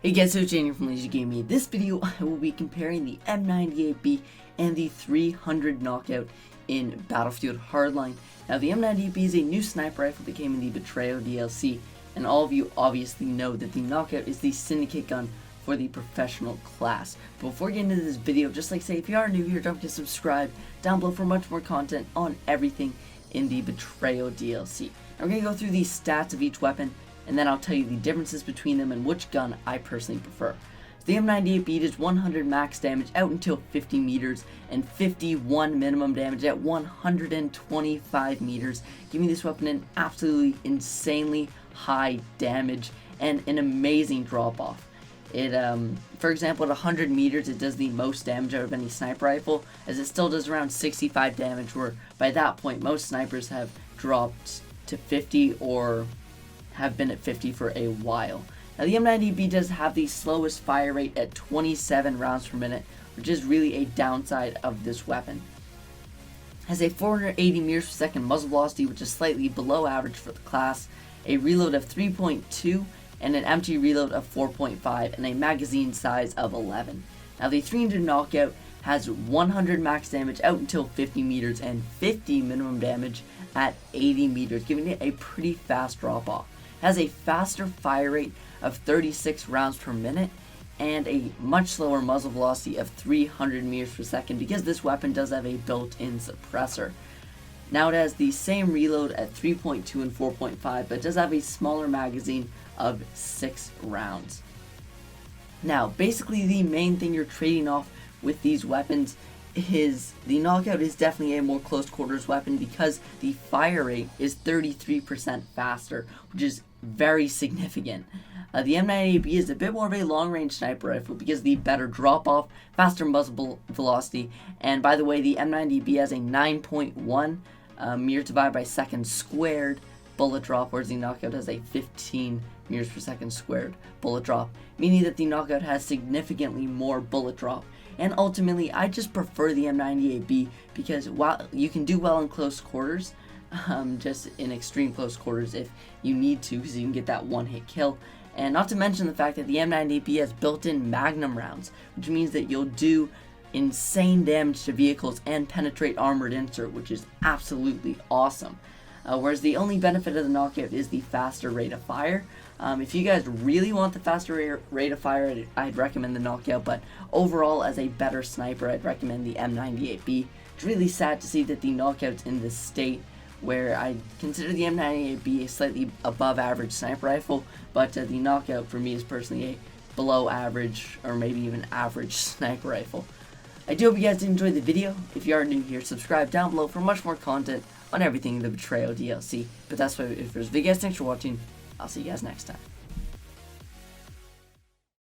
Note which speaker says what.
Speaker 1: Hey guys, so Shia from LazerGamingDaMLG. In this video, I will be comparing the M98B and the 300 knockout in Battlefield Hardline. Now, the M98B is a new sniper rifle that came in the Betrayal DLC, and all of you obviously know that the knockout is the syndicate gun for the professional class. But before getting into this video, just like say, if you are new here, don't forget to subscribe down below for much more content on everything in the Betrayal DLC. Now, we're going to go through the stats of each weapon, and then I'll tell you the differences between them and which gun I personally prefer. So the M98B does 100 max damage out until 50 meters and 51 minimum damage at 125 meters, giving this weapon an absolutely insanely high damage and an amazing drop off. It, for example, at 100 meters, it does the most damage out of any sniper rifle, as it still does around 65 damage, where by that point most snipers have dropped to 50 or have been at 50 for a while. Now, the M90B does have the slowest fire rate at 27 rounds per minute, which is really a downside of this weapon. It has a 480 meters per second muzzle velocity, which is slightly below average for the class, a reload of 3.2, and an empty reload of 4.5, and a magazine size of 11. Now, the 300 knockout has 100 max damage out until 50 meters and 50 minimum damage at 80 meters, giving it a pretty fast drop off. Has a faster fire rate of 36 rounds per minute and a much slower muzzle velocity of 300 meters per second, because this weapon does have a built-in suppressor. Now, it has the same reload at 3.2 and 4.5, but it does have a smaller magazine of 6 rounds. Now, basically the main thing you're trading off with these weapons is the knockout is definitely a more close quarters weapon, because the fire rate is 33% faster, which is very significant. The M98B is a bit more of a long-range sniper rifle because of the better drop-off, faster muzzle velocity, and by the way, the M90B has a 9.1 meters divided by second squared bullet drop, whereas the knockout has a 15 meters per second squared bullet drop, meaning that the knockout has significantly more bullet drop. And ultimately, I just prefer the M98B because while you can do well in close quarters, just in extreme close quarters if you need to, because you can get that one-hit kill. And not to mention the fact that the M98B has built-in magnum rounds, which means that you'll do insane damage to vehicles and penetrate armored insert, which is absolutely awesome. Whereas the only benefit of the knockout is the faster rate of fire. If you guys really want the faster rate of fire, I'd recommend the knockout, but overall, as a better sniper, I'd recommend the M98B. It's really sad to see that the knockout's in this state, where I consider the M98B a slightly above average sniper rifle, but the knockout for me is personally a below average or maybe even average sniper rifle. I do hope you guys did enjoy the video. If you are new here, subscribe down below for much more content on everything in the Betrayal DLC. But that's why it for this video, guys. Thanks for watching. I'll see you guys next time.